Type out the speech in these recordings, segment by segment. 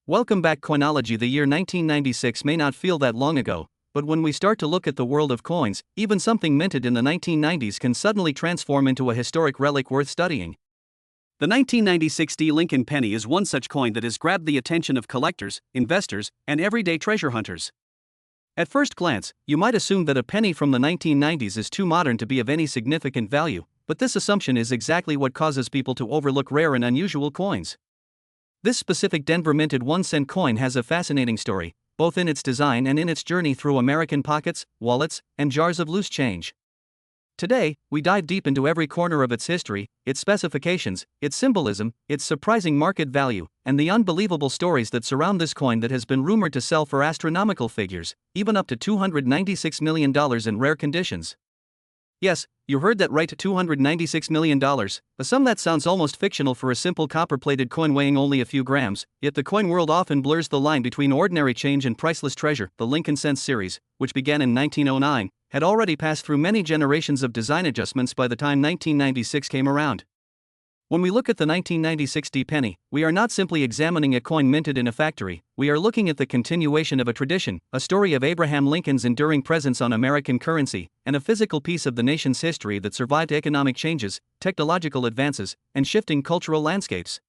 Welcome back, Coinology. The year 1996 may not feel that long ago, but when we start to look at the world of coins, even something minted in the 1990s can suddenly transform into a historic relic worth studying. The 1996 D Lincoln penny is one such coin that has grabbed the attention of collectors, investors, and everyday treasure hunters. At first glance, you might assume that a penny from the 1990s is too modern to be of any significant value, but this assumption is exactly what causes people to overlook rare and unusual coins. This specific Denver minted 1-cent coin has a fascinating story, both in its design and in its journey through American pockets, wallets, and jars of loose change. Today, we dive deep into every corner of its history, its specifications, its symbolism, its surprising market value, and the unbelievable stories that surround this coin that has been rumored to sell for astronomical figures, even up to $296 million in rare conditions. Yes, you heard that right, $296 million, a sum that sounds almost fictional for a simple copper-plated coin weighing only a few grams, yet the coin world often blurs the line between ordinary change and priceless treasure. The Lincoln Cents series, which began in 1909, had already passed through many generations of design adjustments by the time 1996 came around. When we look at the 1996 D penny, we are not simply examining a coin minted in a factory, we are looking at the continuation of a tradition, a story of Abraham Lincoln's enduring presence on American currency, and a physical piece of the nation's history that survived economic changes, technological advances, and shifting cultural landscapes.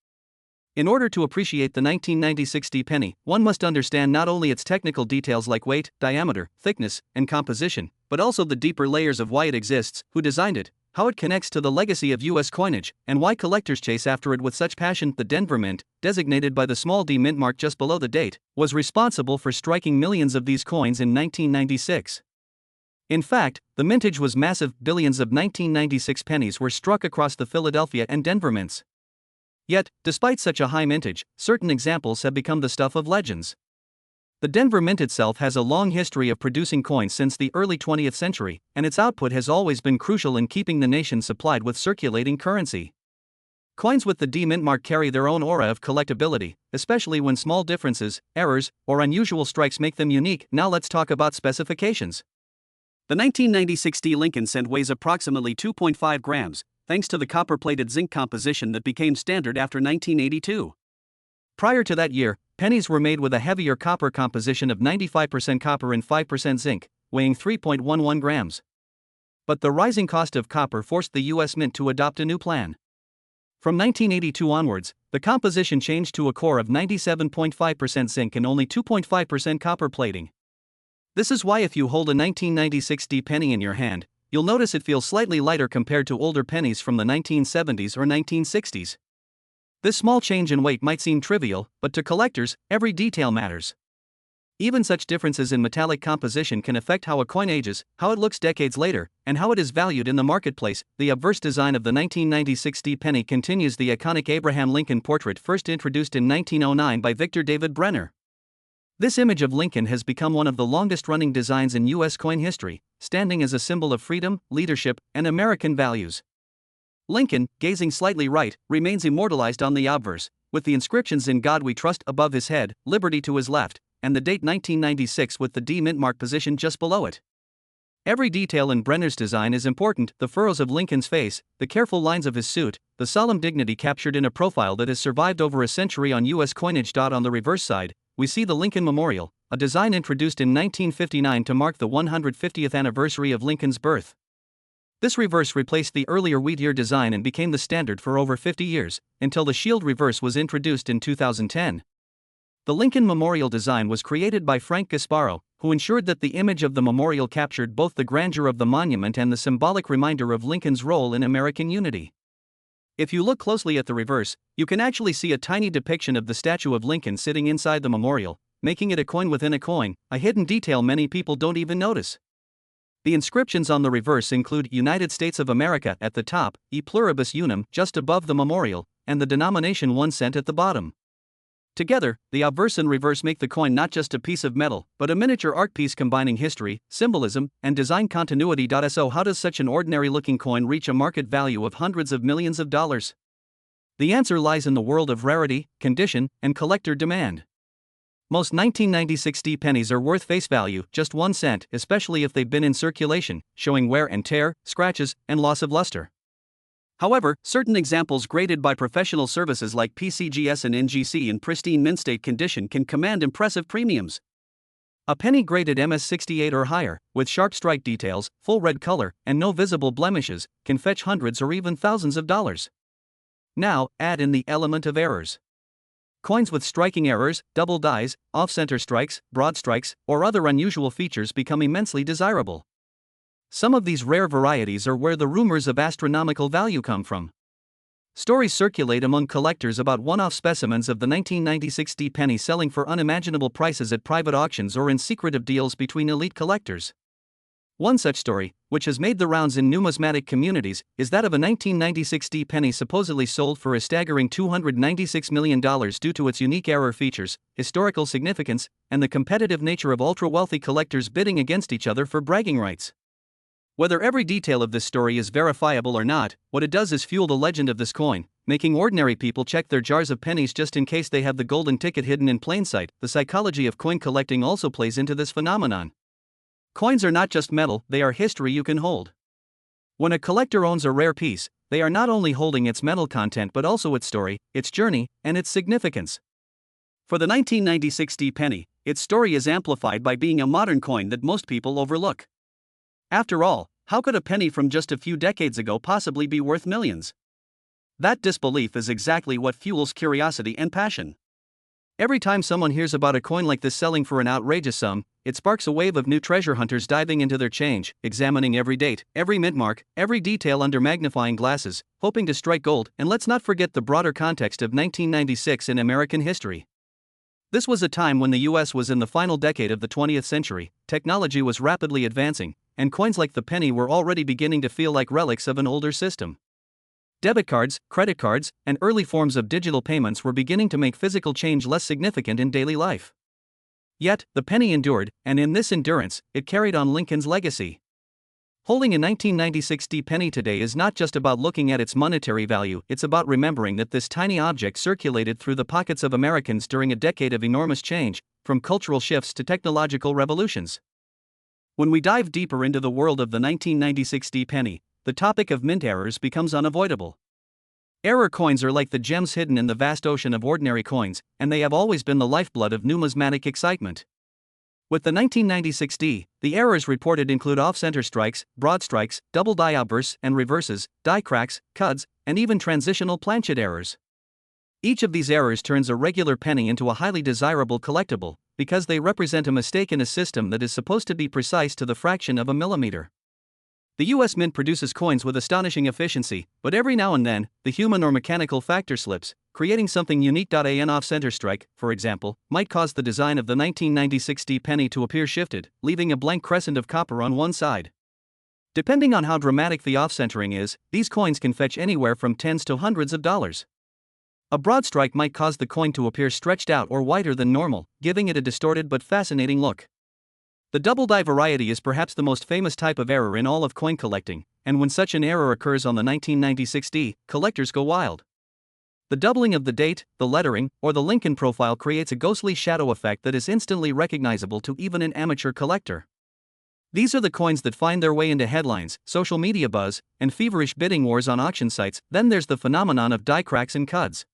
In order to appreciate the 1996 D penny, one must understand not only its technical details like weight, diameter, thickness, and composition, but also the deeper layers of why it exists, who designed it, how it connects to the legacy of U.S. coinage, and why collectors chase after it with such passion. The Denver Mint, designated by the small d mint mark just below the date, was responsible for striking millions of these coins in 1996. In fact, the mintage was massive. Billions of 1996 pennies were struck across the Philadelphia and Denver mints. Yet, despite such a high mintage, certain examples have become the stuff of legends. The Denver Mint itself has a long history of producing coins since the early 20th century, and its output has always been crucial in keeping the nation supplied with circulating currency. Coins with the D mint mark carry their own aura of collectability, especially when small differences, errors, or unusual strikes make them unique. Now let's talk about specifications. The 1996 D Lincoln Cent weighs approximately 2.5 grams, thanks to the copper-plated zinc composition that became standard after 1982. Prior to that year, pennies were made with a heavier copper composition of 95% copper and 5% zinc, weighing 3.11 grams. But the rising cost of copper forced the U.S. Mint to adopt a new plan. From 1982 onwards, the composition changed to a core of 97.5% zinc and only 2.5% copper plating. This is why if you hold a 1996 D penny in your hand, you'll notice it feels slightly lighter compared to older pennies from the 1970s or 1960s. This small change in weight might seem trivial, but to collectors, every detail matters. Even such differences in metallic composition can affect how a coin ages, how it looks decades later, and how it is valued in the marketplace. The obverse design of the 1996 D penny continues the iconic Abraham Lincoln portrait first introduced in 1909 by Victor David Brenner. This image of Lincoln has become one of the longest-running designs in U.S. coin history, standing as a symbol of freedom, leadership, and American values. Lincoln, gazing slightly right, remains immortalized on the obverse, with the inscriptions "In God We Trust" above his head, "Liberty" to his left, and the date 1996 with the D mint mark positioned just below it. Every detail in Brenner's design is important: the furrows of Lincoln's face, the careful lines of his suit, the solemn dignity captured in a profile that has survived over a century on U.S. coinage. On the reverse side, we see the Lincoln Memorial, a design introduced in 1959 to mark the 150th anniversary of Lincoln's birth. This reverse replaced the earlier wheat-ear design and became the standard for over 50 years, until the shield reverse was introduced in 2010. The Lincoln Memorial design was created by Frank Gasparo, who ensured that the image of the memorial captured both the grandeur of the monument and the symbolic reminder of Lincoln's role in American unity. If you look closely at the reverse, you can actually see a tiny depiction of the statue of Lincoln sitting inside the memorial, making it a coin within a coin, a hidden detail many people don't even notice. The inscriptions on the reverse include "United States of America" at the top, "E Pluribus Unum" just above the memorial, and the denomination 1 cent at the bottom. Together, the obverse and reverse make the coin not just a piece of metal, but a miniature art piece combining history, symbolism, and design continuity. So how does such an ordinary-looking coin reach a market value of hundreds of millions of dollars? The answer lies in the world of rarity, condition, and collector demand. Most 1996 D pennies are worth face value, just 1 cent, especially if they've been in circulation, showing wear and tear, scratches, and loss of luster. However, certain examples graded by professional services like PCGS and NGC in pristine mint state condition can command impressive premiums. A penny graded MS68 or higher, with sharp strike details, full red color, and no visible blemishes, can fetch hundreds or even thousands of dollars. Now, add in the element of errors. Coins with striking errors, double dies, off-center strikes, broad strikes, or other unusual features become immensely desirable. Some of these rare varieties are where the rumors of astronomical value come from. Stories circulate among collectors about one-off specimens of the 1996 D penny selling for unimaginable prices at private auctions or in secretive deals between elite collectors. One such story, which has made the rounds in numismatic communities, is that of a 1996 D penny supposedly sold for a staggering $296 million due to its unique error features, historical significance, and the competitive nature of ultra-wealthy collectors bidding against each other for bragging rights. Whether every detail of this story is verifiable or not, what it does is fuel the legend of this coin, making ordinary people check their jars of pennies just in case they have the golden ticket hidden in plain sight. The psychology of coin collecting also plays into this phenomenon. Coins are not just metal, they are history you can hold. When a collector owns a rare piece, they are not only holding its metal content but also its story, its journey, and its significance. For the 1996 D penny, its story is amplified by being a modern coin that most people overlook. After all, how could a penny from just a few decades ago possibly be worth millions? That disbelief is exactly what fuels curiosity and passion. Every time someone hears about a coin like this selling for an outrageous sum, it sparks a wave of new treasure hunters diving into their change, examining every date, every mint mark, every detail under magnifying glasses, hoping to strike gold. And let's not forget the broader context of 1996 in American history. This was a time when the US was in the final decade of the 20th century, technology was rapidly advancing, and coins like the penny were already beginning to feel like relics of an older system. Debit cards, credit cards, and early forms of digital payments were beginning to make physical change less significant in daily life. Yet, the penny endured, and in this endurance, it carried on Lincoln's legacy. Holding a 1996 D penny today is not just about looking at its monetary value, it's about remembering that this tiny object circulated through the pockets of Americans during a decade of enormous change, from cultural shifts to technological revolutions. When we dive deeper into the world of the 1996 D penny, the topic of mint errors becomes unavoidable. Error coins are like the gems hidden in the vast ocean of ordinary coins, and they have always been the lifeblood of numismatic excitement. With the 1996 D, the errors reported include off-center strikes, broad strikes, double die outbursts and reverses, die cracks, cuds, and even transitional planchet errors. Each of these errors turns a regular penny into a highly desirable collectible, because they represent a mistake in a system that is supposed to be precise to the fraction of a millimeter. The US Mint produces coins with astonishing efficiency, but every now and then, the human or mechanical factor slips, creating something unique. An off-center strike, for example, might cause the design of the 1996 D penny to appear shifted, leaving a blank crescent of copper on one side. Depending on how dramatic the off-centering is, these coins can fetch anywhere from tens to hundreds of dollars. A broad strike might cause the coin to appear stretched out or wider than normal, giving it a distorted but fascinating look. The double die variety is perhaps the most famous type of error in all of coin collecting, and when such an error occurs on the 1996 D, collectors go wild. The doubling of the date, the lettering, or the Lincoln profile creates a ghostly shadow effect that is instantly recognizable to even an amateur collector. These are the coins that find their way into headlines, social media buzz, and feverish bidding wars on auction sites. Then there's the phenomenon of die cracks and cuds.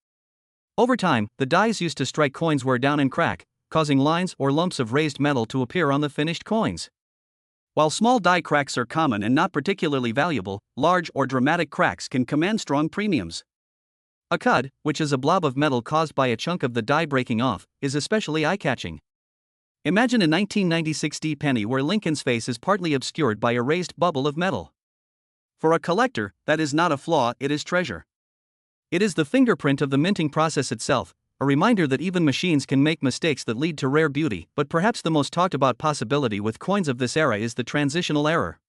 Over time, the dies used to strike coins wear down and crack, causing lines or lumps of raised metal to appear on the finished coins. While small die cracks are common and not particularly valuable, large or dramatic cracks can command strong premiums. A cud, which is a blob of metal caused by a chunk of the die breaking off, is especially eye-catching. Imagine a 1996 D penny where Lincoln's face is partly obscured by a raised bubble of metal. For a collector, that is not a flaw, it is treasure. It is the fingerprint of the minting process itself, a reminder that even machines can make mistakes that lead to rare beauty. But perhaps the most talked about possibility with coins of this era is the transitional error.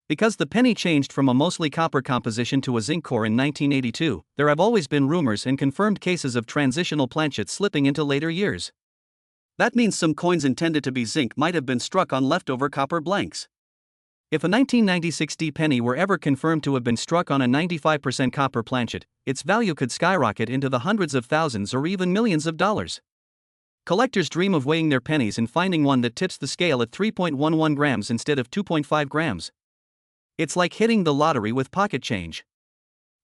Because the penny changed from a mostly copper composition to a zinc core in 1982, there have always been rumors and confirmed cases of transitional planchets slipping into later years. That means some coins intended to be zinc might have been struck on leftover copper blanks. If a 1996 D penny were ever confirmed to have been struck on a 95% copper planchet, its value could skyrocket into the hundreds of thousands or even millions of dollars. Collectors dream of weighing their pennies and finding one that tips the scale at 3.11 grams instead of 2.5 grams. It's like hitting the lottery with pocket change.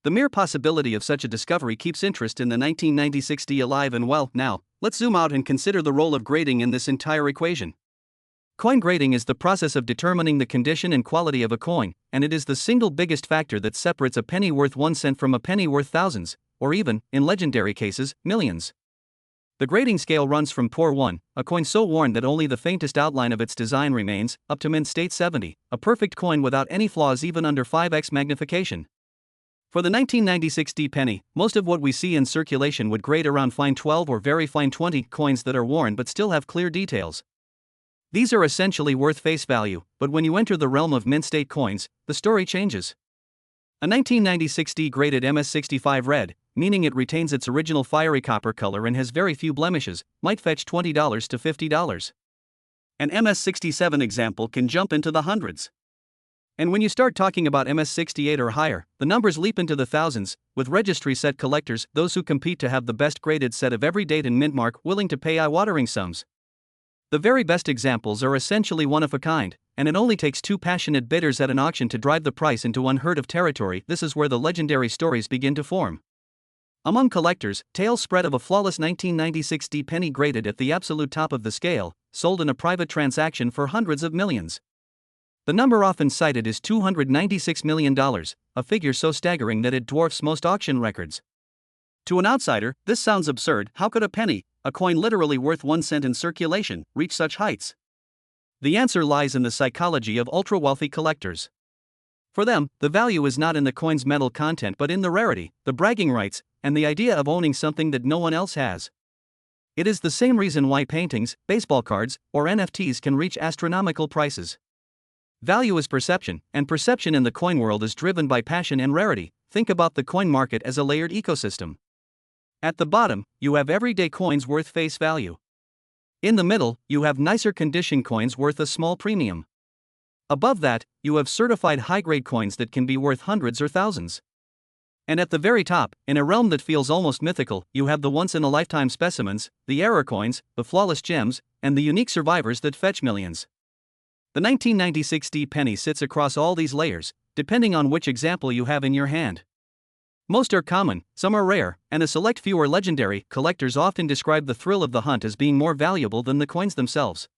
The mere possibility of such a discovery keeps interest in the 1996 D alive and well. Now, let's zoom out and consider the role of grading in this entire equation. Coin grading is the process of determining the condition and quality of a coin, and it is the single biggest factor that separates a penny worth 1 cent from a penny worth thousands, or even, in legendary cases, millions. The grading scale runs from poor 1, a coin so worn that only the faintest outline of its design remains, up to mint state 70, a perfect coin without any flaws even under 5x magnification. For the 1996 D penny, most of what we see in circulation would grade around fine 12 or very fine 20 coins that are worn but still have clear details. These are essentially worth face value, but when you enter the realm of mint state coins, the story changes. A 1996 D graded MS65 red, meaning it retains its original fiery copper color and has very few blemishes, might fetch $20 to $50. An MS67 example can jump into the hundreds. And when you start talking about MS68 or higher, the numbers leap into the thousands, with registry set collectors, those who compete to have the best graded set of every date and mint mark, willing to pay eye-watering sums. The very best examples are essentially one of a kind, and it only takes two passionate bidders at an auction to drive the price into unheard of territory. This is where the legendary stories begin to form. Among collectors, tales spread of a flawless 1996 D penny graded at the absolute top of the scale, sold in a private transaction for hundreds of millions. The number often cited is $296 million, a figure so staggering that it dwarfs most auction records. To an outsider, this sounds absurd. How could a penny, a coin literally worth 1 cent in circulation, reach such heights? The answer lies in the psychology of ultra-wealthy collectors. For them, the value is not in the coin's metal content but in the rarity, the bragging rights, and the idea of owning something that no one else has. It is the same reason why paintings, baseball cards, or NFTs can reach astronomical prices. Value is perception, and perception in the coin world is driven by passion and rarity. Think about the coin market as a layered ecosystem. At the bottom, you have everyday coins worth face value. In the middle, you have nicer condition coins worth a small premium. Above that, you have certified high-grade coins that can be worth hundreds or thousands. And at the very top, in a realm that feels almost mythical, you have the once-in-a-lifetime specimens, the error coins, the flawless gems, and the unique survivors that fetch millions. The 1996 D penny sits across all these layers, depending on which example you have in your hand. Most are common, some are rare, and a select few are legendary. Collectors often describe the thrill of the hunt as being more valuable than the coins themselves.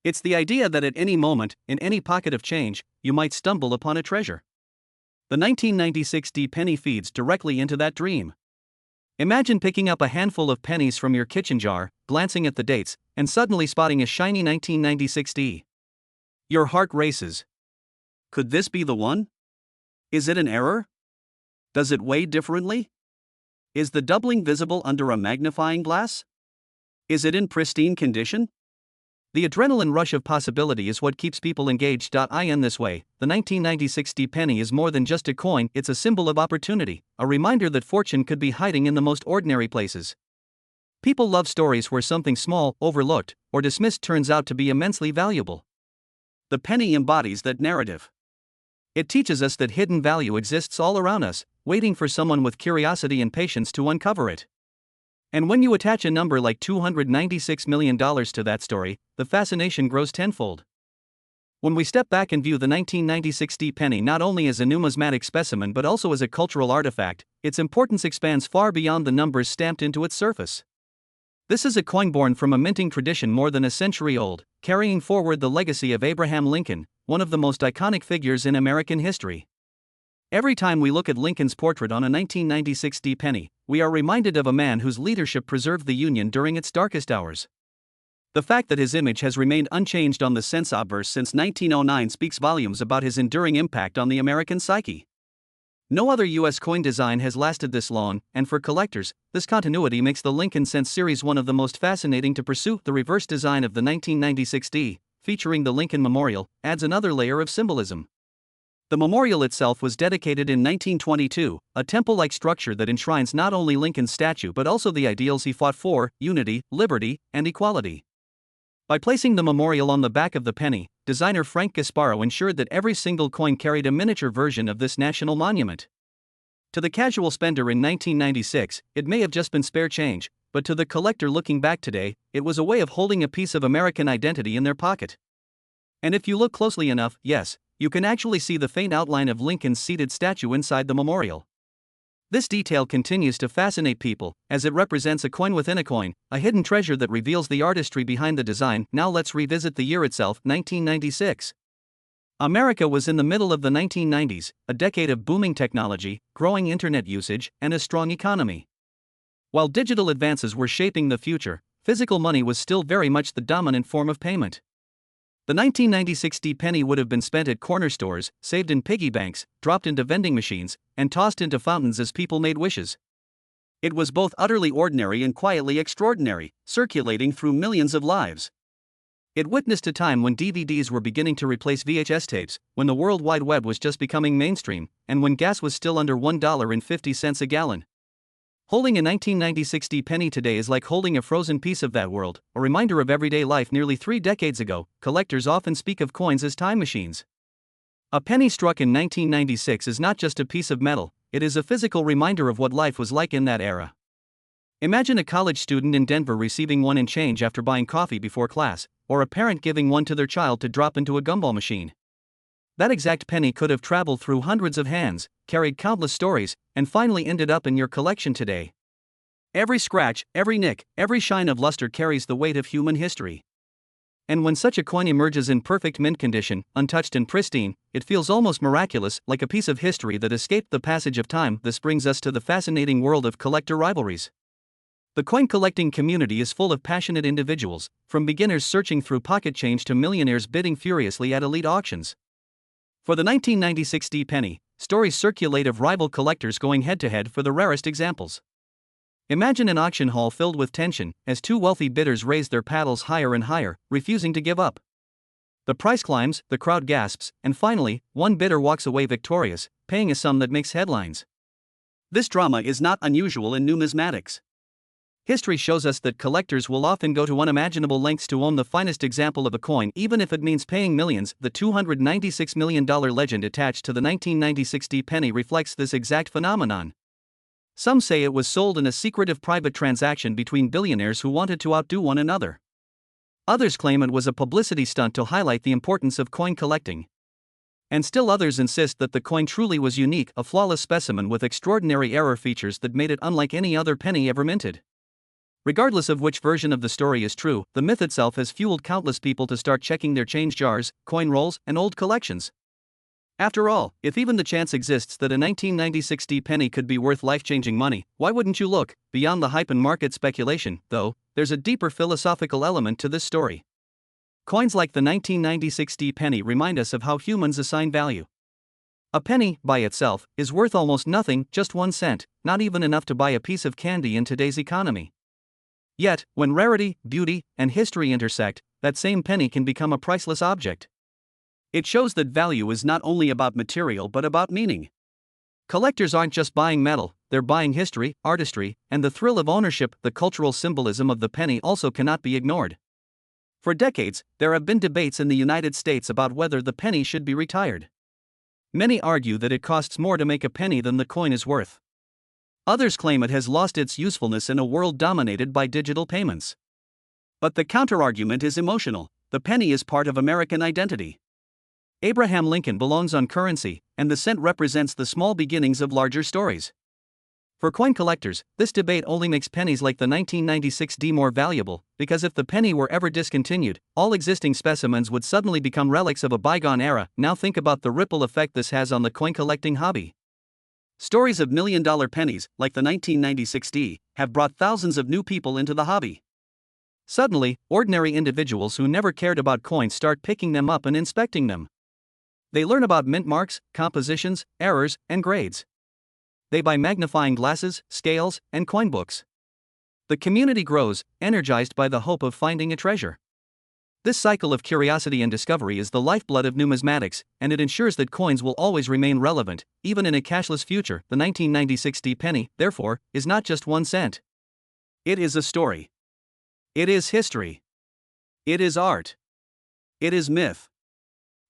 It's the idea that at any moment, in any pocket of change, you might stumble upon a treasure. The 1996 D penny feeds directly into that dream. Imagine picking up a handful of pennies from your kitchen jar, glancing at the dates, and suddenly spotting a shiny 1996 D. Your heart races. Could this be the one? Is it an error? Does it weigh differently? Is the doubling visible under a magnifying glass? Is it in pristine condition? The adrenaline rush of possibility is what keeps people engaged. In this way, the 1996 D penny is more than just a coin, it's a symbol of opportunity, a reminder that fortune could be hiding in the most ordinary places. People love stories where something small, overlooked, or dismissed turns out to be immensely valuable. The penny embodies that narrative. It teaches us that hidden value exists all around us, waiting for someone with curiosity and patience to uncover it. And when you attach a number like $296 million to that story, the fascination grows tenfold. When we step back and view the 1996 D penny not only as a numismatic specimen but also as a cultural artifact, its importance expands far beyond the numbers stamped into its surface. This is a coin born from a minting tradition more than a century old, carrying forward the legacy of Abraham Lincoln, one of the most iconic figures in American history. Every time we look at Lincoln's portrait on a 1996 D penny, we are reminded of a man whose leadership preserved the Union during its darkest hours. The fact that his image has remained unchanged on the cents obverse since 1909 speaks volumes about his enduring impact on the American psyche. No other U.S. coin design has lasted this long, and for collectors, this continuity makes the Lincoln Cent series one of the most fascinating to pursue. The reverse design of the 1996 D, featuring the Lincoln Memorial, adds another layer of symbolism. The memorial itself was dedicated in 1922, a temple-like structure that enshrines not only Lincoln's statue but also the ideals he fought for: unity, liberty, and equality. By placing the memorial on the back of the penny, designer Frank Gasparo ensured that every single coin carried a miniature version of this national monument. To the casual spender in 1996, it may have just been spare change, but to the collector looking back today, it was a way of holding a piece of American identity in their pocket. And if you look closely enough, yes, you can actually see the faint outline of Lincoln's seated statue inside the memorial. This detail continues to fascinate people, as it represents a coin within a coin, a hidden treasure that reveals the artistry behind the design. Now let's revisit the year itself, 1996. America was in the middle of the 1990s, a decade of booming technology, growing internet usage, and a strong economy. While digital advances were shaping the future, physical money was still very much the dominant form of payment. The 1996 penny would have been spent at corner stores, saved in piggy banks, dropped into vending machines, and tossed into fountains as people made wishes. It was both utterly ordinary and quietly extraordinary, circulating through millions of lives. It witnessed a time when DVDs were beginning to replace VHS tapes, when the World Wide Web was just becoming mainstream, and when gas was still under $1.50 a gallon. Holding a 1996 penny today is like holding a frozen piece of that world, a reminder of everyday life nearly 3 decades ago. Collectors often speak of coins as time machines. A penny struck in 1996 is not just a piece of metal, it is a physical reminder of what life was like in that era. Imagine a college student in Denver receiving one in change after buying coffee before class, or a parent giving one to their child to drop into a gumball machine. That exact penny could have traveled through hundreds of hands, carried countless stories, and finally ended up in your collection today. Every scratch, every nick, every shine of luster carries the weight of human history. And when such a coin emerges in perfect mint condition, untouched and pristine, it feels almost miraculous, like a piece of history that escaped the passage of time. This brings us to the fascinating world of collector rivalries. The coin collecting community is full of passionate individuals, from beginners searching through pocket change to millionaires bidding furiously at elite auctions. For the 1996 penny, stories circulate of rival collectors going head-to-head for the rarest examples. Imagine an auction hall filled with tension, as two wealthy bidders raise their paddles higher and higher, refusing to give up. The price climbs, the crowd gasps, and finally, one bidder walks away victorious, paying a sum that makes headlines. This drama is not unusual in numismatics. History shows us that collectors will often go to unimaginable lengths to own the finest example of a coin, even if it means paying millions. The $296 million legend attached to the 1996 penny reflects this exact phenomenon. Some say it was sold in a secretive private transaction between billionaires who wanted to outdo one another. Others claim it was a publicity stunt to highlight the importance of coin collecting. And still others insist that the coin truly was unique, a flawless specimen with extraordinary error features that made it unlike any other penny ever minted. Regardless of which version of the story is true, the myth itself has fueled countless people to start checking their change jars, coin rolls, and old collections. After all, if even the chance exists that a 1996 penny could be worth life-changing money, why wouldn't you look? Beyond the hype and market speculation, though, there's a deeper philosophical element to this story. Coins like the 1996 penny remind us of how humans assign value. A penny, by itself, is worth almost nothing, just 1 cent, not even enough to buy a piece of candy in today's economy. Yet, when rarity, beauty, and history intersect, that same penny can become a priceless object. It shows that value is not only about material but about meaning. Collectors aren't just buying metal, they're buying history, artistry, and the thrill of ownership. The cultural symbolism of the penny also cannot be ignored. For decades, there have been debates in the United States about whether the penny should be retired. Many argue that it costs more to make a penny than the coin is worth. Others claim it has lost its usefulness in a world dominated by digital payments. But the counterargument is emotional. The penny is part of American identity. Abraham Lincoln belongs on currency, and the cent represents the small beginnings of larger stories. For coin collectors, this debate only makes pennies like the 1996 more valuable, because if the penny were ever discontinued, all existing specimens would suddenly become relics of a bygone era. Now think about the ripple effect this has on the coin collecting hobby. Stories of million-dollar pennies, like the 1996 have brought thousands of new people into the hobby. Suddenly, ordinary individuals who never cared about coins start picking them up and inspecting them. They learn about mint marks, compositions, errors, and grades. They buy magnifying glasses, scales, and coin books. The community grows, energized by the hope of finding a treasure. This cycle of curiosity and discovery is the lifeblood of numismatics, and it ensures that coins will always remain relevant, even in a cashless future. The 1996 penny, therefore, is not just 1 cent. It is a story. It is history. It is art. It is myth.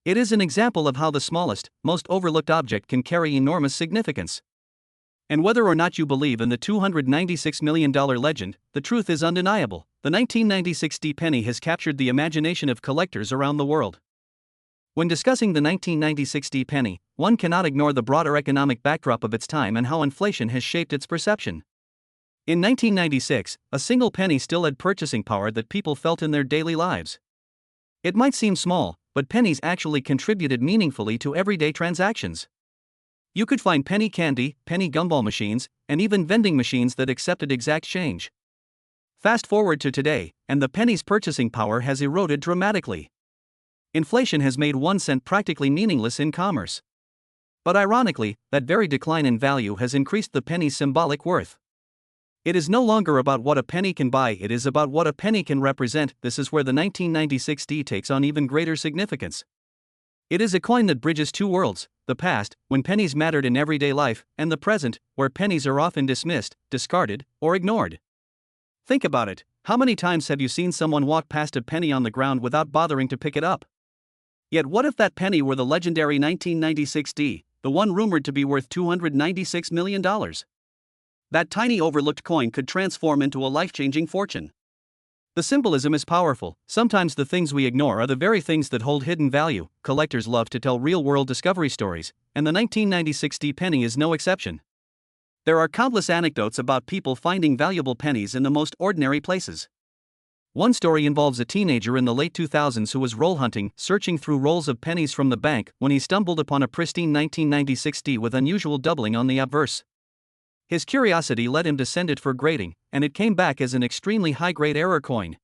It is an example of how the smallest, most overlooked object can carry enormous significance. And whether or not you believe in the $296 million legend, the truth is undeniable. The 1996 penny has captured the imagination of collectors around the world. When discussing the 1996 D penny, one cannot ignore the broader economic backdrop of its time and how inflation has shaped its perception. In 1996, a single penny still had purchasing power that people felt in their daily lives. It might seem small, but pennies actually contributed meaningfully to everyday transactions. You could find penny candy, penny gumball machines, and even vending machines that accepted exact change. Fast forward to today, and the penny's purchasing power has eroded dramatically. Inflation has made 1 cent practically meaningless in commerce. But ironically, that very decline in value has increased the penny's symbolic worth. It is no longer about what a penny can buy, it is about what a penny can represent. This is where the 1996 D takes on even greater significance. It is a coin that bridges two worlds: the past, when pennies mattered in everyday life, and the present, where pennies are often dismissed, discarded, or ignored. Think about it: how many times have you seen someone walk past a penny on the ground without bothering to pick it up? Yet what if that penny were the legendary 1996 D, the one rumored to be worth $296 million? That tiny overlooked coin could transform into a life-changing fortune. The symbolism is powerful. Sometimes the things we ignore are the very things that hold hidden value. Collectors love to tell real-world discovery stories, and the 1996 D penny is no exception. There are countless anecdotes about people finding valuable pennies in the most ordinary places. One story involves a teenager in the late 2000s who was roll hunting, searching through rolls of pennies from the bank, when he stumbled upon a pristine 1996 D with unusual doubling on the obverse. His curiosity led him to send it for grading, and it came back as an extremely high-grade error coin.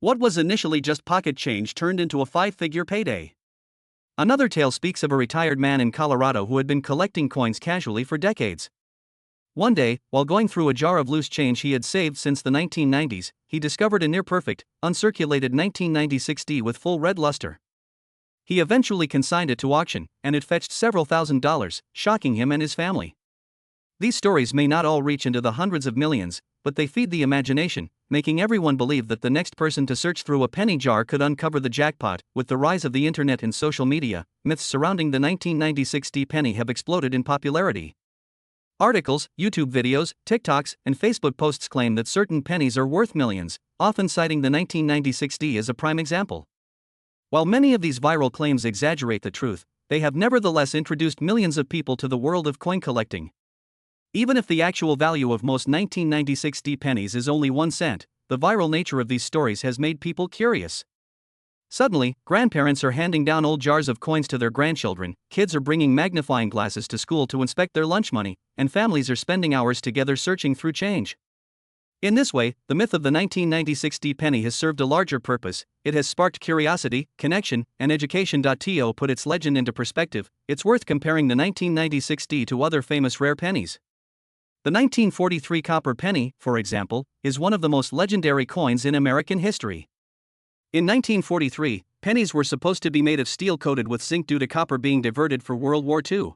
What was initially just pocket change turned into a 5-figure payday. Another tale speaks of a retired man in Colorado who had been collecting coins casually for decades. One day, while going through a jar of loose change he had saved since the 1990s, he discovered a near-perfect, uncirculated 1996 D with full red luster. He eventually consigned it to auction, and it fetched several $1,000s, shocking him and his family. These stories may not all reach into the hundreds of millions, but they feed the imagination, making everyone believe that the next person to search through a penny jar could uncover the jackpot. With the rise of the internet and social media, myths surrounding the 1996 D penny have exploded in popularity. Articles, YouTube videos, TikToks, and Facebook posts claim that certain pennies are worth millions, often citing the 1996 D as a prime example. While many of these viral claims exaggerate the truth, they have nevertheless introduced millions of people to the world of coin collecting. Even if the actual value of most 1996 D pennies is only 1 cent, the viral nature of these stories has made people curious. Suddenly, grandparents are handing down old jars of coins to their grandchildren, kids are bringing magnifying glasses to school to inspect their lunch money, and families are spending hours together searching through change. In this way, the myth of the 1996 D penny has served a larger purpose. It has sparked curiosity, connection, and education. To put its legend into perspective, it's worth comparing the 1996 D to other famous rare pennies. The 1943 copper penny, for example, is one of the most legendary coins in American history. In 1943, pennies were supposed to be made of steel coated with zinc due to copper being diverted for World War II.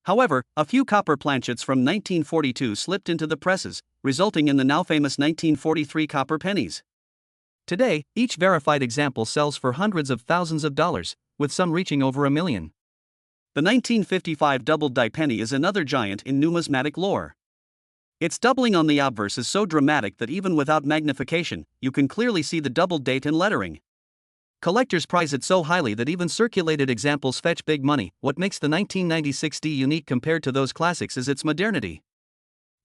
However, a few copper planchets from 1942 slipped into the presses, resulting in the now famous 1943 copper pennies. Today, each verified example sells for hundreds of thousands of dollars, with some reaching over $1 million. The 1955 doubled die penny is another giant in numismatic lore. Its doubling on the obverse is so dramatic that even without magnification, you can clearly see the doubled date and lettering. Collectors prize it so highly that even circulated examples fetch big money. What makes the 1996 D unique compared to those classics is its modernity.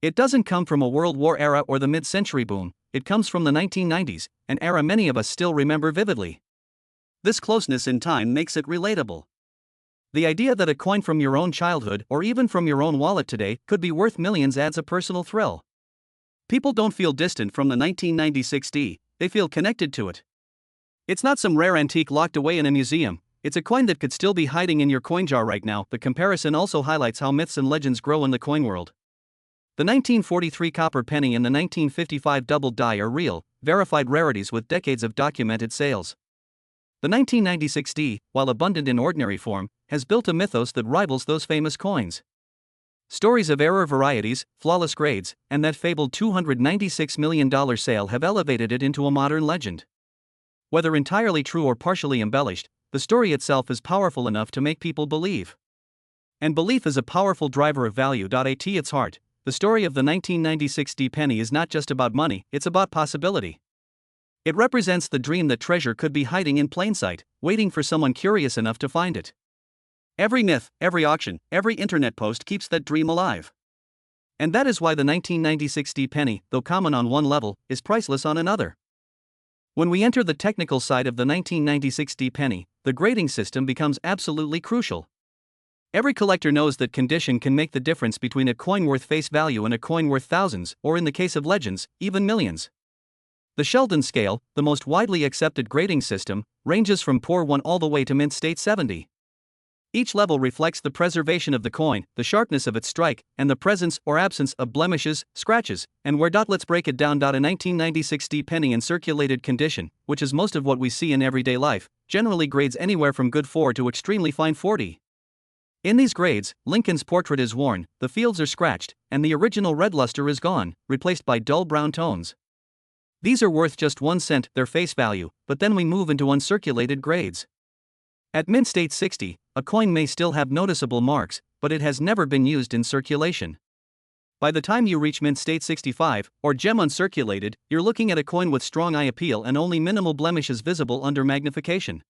It doesn't come from a World War era or the mid-century boom, it comes from the 1990s, an era many of us still remember vividly. This closeness in time makes it relatable. The idea that a coin from your own childhood or even from your own wallet today could be worth millions adds a personal thrill. People don't feel distant from the 1996 D, they feel connected to it. It's not some rare antique locked away in a museum, it's a coin that could still be hiding in your coin jar right now. The comparison also highlights how myths and legends grow in the coin world. The 1943 copper penny and the 1955 doubled die are real, verified rarities with decades of documented sales. The 1996 D, while abundant in ordinary form, has built a mythos that rivals those famous coins. Stories of error varieties, flawless grades, and that fabled $296 million sale have elevated it into a modern legend. Whether entirely true or partially embellished, the story itself is powerful enough to make people believe. And belief is a powerful driver of value. At its heart, the story of the 1996 D penny is not just about money, it's about possibility. It represents the dream that treasure could be hiding in plain sight, waiting for someone curious enough to find it. Every myth, every auction, every internet post keeps that dream alive. And that is why the 1996 D penny, though common on one level, is priceless on another. When we enter the technical side of the 1996 D penny, the grading system becomes absolutely crucial. Every collector knows that condition can make the difference between a coin worth face value and a coin worth thousands, or in the case of legends, even millions. The Sheldon scale, the most widely accepted grading system, ranges from poor 1 all the way to mint state 70. Each level reflects the preservation of the coin, the sharpness of its strike, and the presence or absence of blemishes, scratches, and wear. Let's break it down. A 1996 D penny in circulated condition, which is most of what we see in everyday life, generally grades anywhere from good 4 to extremely fine 40. In these grades, Lincoln's portrait is worn, the fields are scratched, and the original red luster is gone, replaced by dull brown tones. These are worth just 1 cent, their face value, but then we move into uncirculated grades. At mint state 60, a coin may still have noticeable marks, but it has never been used in circulation. By the time you reach mint state 65, or gem uncirculated, you're looking at a coin with strong eye appeal and only minimal blemishes visible under magnification.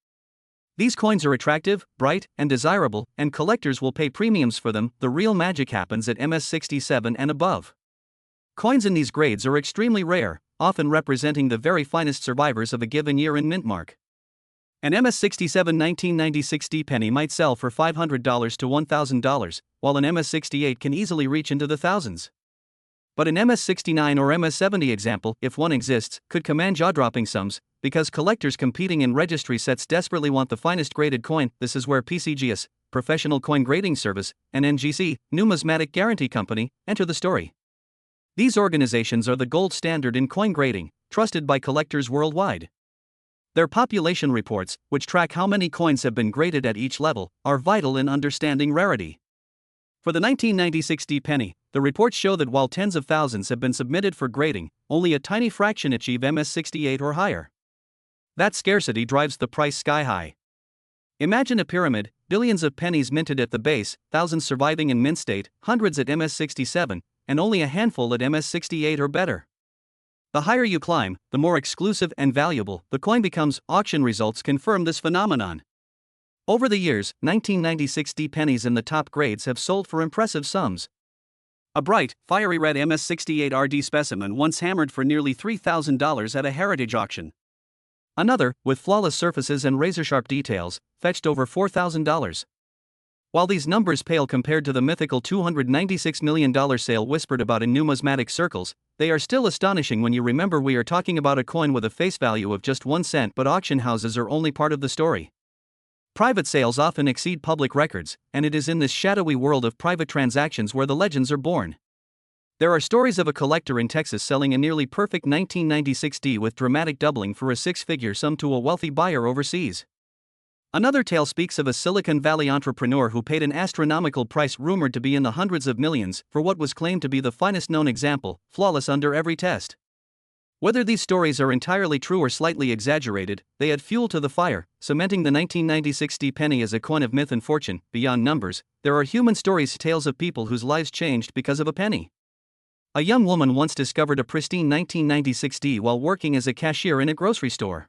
These coins are attractive, bright, and desirable, and collectors will pay premiums for them. The real magic happens at MS 67 and above. Coins in these grades are extremely rare, often representing the very finest survivors of a given year in mint mark. An MS 67 1996 D penny might sell for $500 to $1,000, while an MS 68 can easily reach into the thousands. But an MS 69 or MS 70 example, if one exists, could command jaw-dropping sums, because collectors competing in registry sets desperately want the finest graded coin. This is where PCGS, Professional Coin Grading Service, and NGC, Numismatic Guarantee Company, enter the story. These organizations are the gold standard in coin grading, trusted by collectors worldwide. Their population reports, which track how many coins have been graded at each level, are vital in understanding rarity. For the 1996 D penny, the reports show that while tens of thousands have been submitted for grading, only a tiny fraction achieve MS 68 or higher. That scarcity drives the price sky high. Imagine a pyramid, billions of pennies minted at the base, thousands surviving in mint state, hundreds at MS 67, and only a handful at MS 68 or better. The higher you climb, the more exclusive and valuable the coin becomes. Auction results confirm this phenomenon. Over the years, 1996 D pennies in the top grades have sold for impressive sums. A bright, fiery red MS 68 RD specimen once hammered for nearly $3,000 at a heritage auction. Another, with flawless surfaces and razor-sharp details, fetched over $4,000. While these numbers pale compared to the mythical $296 million sale whispered about in numismatic circles, they are still astonishing when you remember we are talking about a coin with a face value of just 1 cent. But auction houses are only part of the story. Private sales often exceed public records, and it is in this shadowy world of private transactions where the legends are born. There are stories of a collector in Texas selling a nearly perfect 1996 D with dramatic doubling for a six-figure sum to a wealthy buyer overseas. Another tale speaks of a Silicon Valley entrepreneur who paid an astronomical price rumored to be in the hundreds of millions for what was claimed to be the finest known example, flawless under every test. Whether these stories are entirely true or slightly exaggerated, they add fuel to the fire, cementing the 1996 D penny as a coin of myth and fortune. Beyond numbers, there are human stories, tales of people whose lives changed because of a penny. A young woman once discovered a pristine 1996 D while working as a cashier in a grocery store.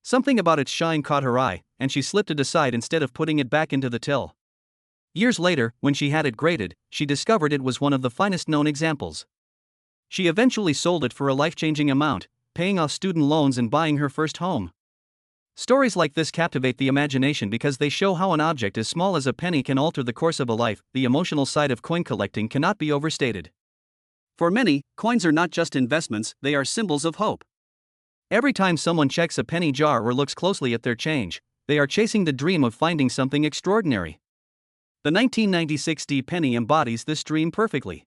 Something about its shine caught her eye, and she slipped it aside instead of putting it back into the till. Years later, when she had it graded, she discovered it was one of the finest known examples. She eventually sold it for a life-changing amount, paying off student loans and buying her first home. Stories like this captivate the imagination because they show how an object as small as a penny can alter the course of a life. The emotional side of coin collecting cannot be overstated. For many, coins are not just investments, they are symbols of hope. Every time someone checks a penny jar or looks closely at their change, they are chasing the dream of finding something extraordinary. The 1996 D penny embodies this dream perfectly.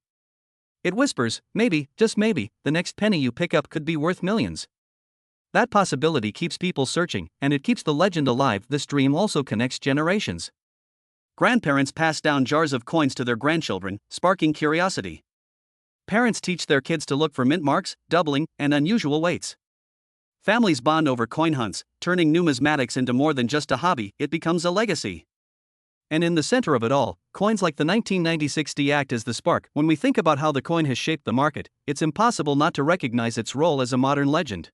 It whispers, maybe, just maybe, the next penny you pick up could be worth millions. That possibility keeps people searching, and it keeps the legend alive. This dream also connects generations. Grandparents pass down jars of coins to their grandchildren, sparking curiosity. Parents teach their kids to look for mint marks, doubling, and unusual weights. Families bond over coin hunts, turning numismatics into more than just a hobby. It becomes a legacy. And in the center of it all, coins like the 1996 D act as the spark. When we think about how the coin has shaped the market, it's impossible not to recognize its role as a modern legend.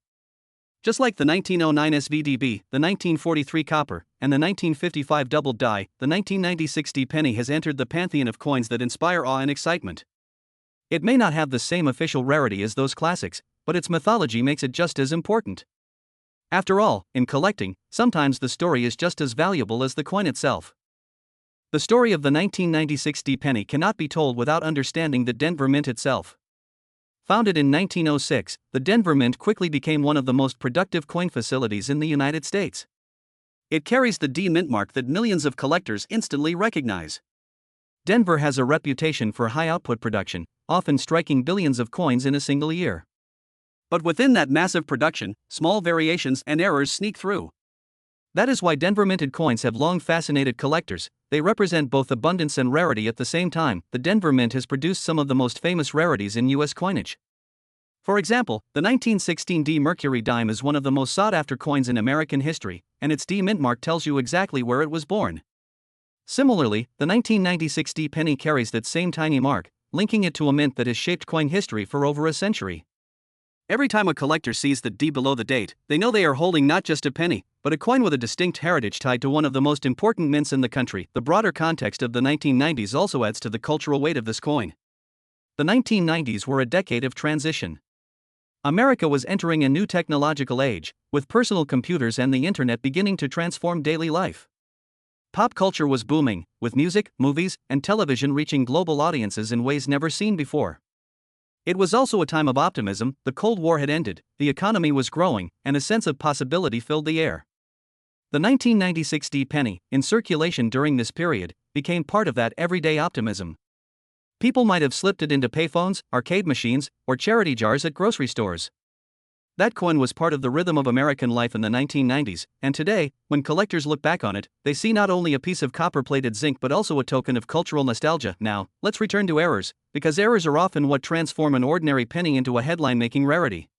Just like the 1909 SVDB, the 1943 copper, and the 1955 doubled die, the 1996 D penny has entered the pantheon of coins that inspire awe and excitement. It may not have the same official rarity as those classics, but its mythology makes it just as important. After all, in collecting, sometimes the story is just as valuable as the coin itself. The story of the 1996 D penny cannot be told without understanding the Denver Mint itself. Founded in 1906, the Denver Mint quickly became one of the most productive coin facilities in the United States. It carries the D Mint mark that millions of collectors instantly recognize. Denver has a reputation for high output production, often striking billions of coins in a single year. But within that massive production, small variations and errors sneak through. That is why Denver minted coins have long fascinated collectors. They represent both abundance and rarity at the same time. The Denver Mint has produced some of the most famous rarities in U.S. coinage. For example, the 1916 D Mercury dime is one of the most sought-after coins in American history, and its D Mint mark tells you exactly where it was born. Similarly, the 1996 D penny carries that same tiny mark, linking it to a mint that has shaped coin history for over a century. Every time a collector sees the D below the date, they know they are holding not just a penny, but a coin with a distinct heritage tied to one of the most important mints in the country. The broader context of the 1990s also adds to the cultural weight of this coin. The 1990s were a decade of transition. America was entering a new technological age, with personal computers and the internet beginning to transform daily life. Pop culture was booming, with music, movies, and television reaching global audiences in ways never seen before. It was also a time of optimism. The Cold War had ended, the economy was growing, and a sense of possibility filled the air. The 1996 D penny, in circulation during this period, became part of that everyday optimism. People might have slipped it into payphones, arcade machines, or charity jars at grocery stores. That coin was part of the rhythm of American life in the 1990s, and today, when collectors look back on it, they see not only a piece of copper-plated zinc but also a token of cultural nostalgia. Now, let's return to errors, because errors are often what transform an ordinary penny into a headline-making rarity.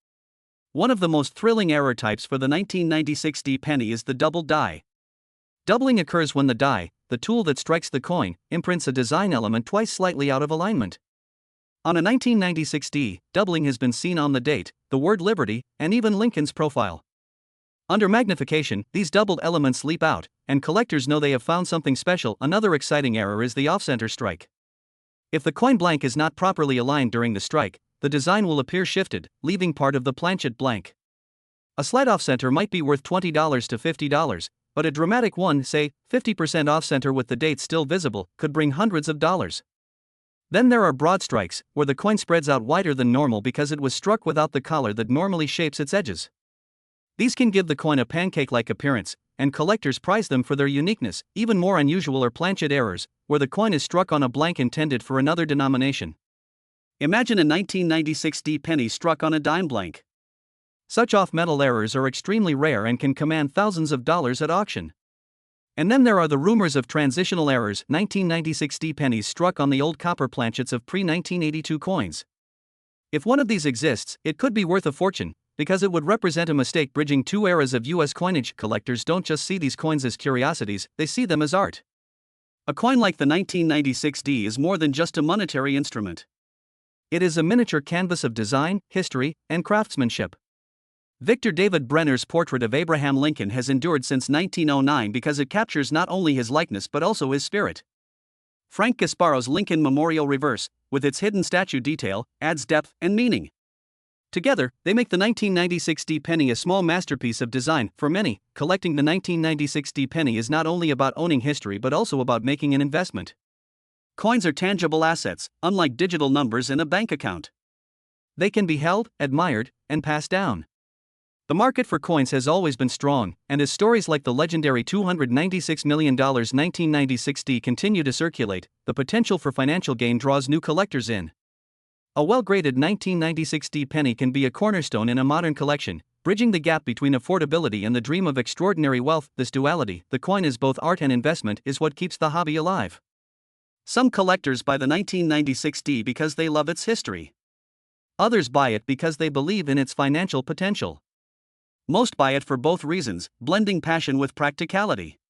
One of the most thrilling error types for the 1996 D penny is the doubled die. Doubling occurs when the die, the tool that strikes the coin, imprints a design element twice slightly out of alignment. On a 1996 D, doubling has been seen on the date, the word Liberty, and even Lincoln's profile. Under magnification, these doubled elements leap out, and collectors know they have found something special. Another exciting error is the off-center strike. If the coin blank is not properly aligned during the strike, the design will appear shifted, leaving part of the planchet blank. A slight off-center might be worth $20 to $50, but a dramatic one, say, 50% off-center with the date still visible, could bring hundreds of dollars. Then there are broad strikes, where the coin spreads out wider than normal because it was struck without the collar that normally shapes its edges. These can give the coin a pancake-like appearance, and collectors prize them for their uniqueness. Even more unusual are planchet errors, where the coin is struck on a blank intended for another denomination. Imagine a 1996 D penny struck on a dime blank. Such off-metal errors are extremely rare and can command thousands of dollars at auction. And then there are the rumors of transitional errors. 1996 D pennies struck on the old copper planchets of pre-1982 coins. If one of these exists, it could be worth a fortune, because it would represent a mistake bridging two eras of U.S. coinage. Collectors don't just see these coins as curiosities, they see them as art. A coin like the 1996 D is more than just a monetary instrument. It is a miniature canvas of design, history, and craftsmanship. Victor David Brenner's portrait of Abraham Lincoln has endured since 1909 because it captures not only his likeness but also his spirit. Frank Gasparo's Lincoln Memorial Reverse, with its hidden statue detail, adds depth and meaning. Together, they make the 1996 D penny a small masterpiece of design. For many, collecting the 1996 D penny is not only about owning history but also about making an investment. Coins are tangible assets, unlike digital numbers in a bank account. They can be held, admired, and passed down. The market for coins has always been strong, and as stories like the legendary $296 million 1996 D continue to circulate, the potential for financial gain draws new collectors in. A well-graded 1996 D penny can be a cornerstone in a modern collection, bridging the gap between affordability and the dream of extraordinary wealth. This duality, the coin is both art and investment, is what keeps the hobby alive. Some collectors buy the 1996 D because they love its history. Others buy it because they believe in its financial potential. Most buy it for both reasons, blending passion with practicality.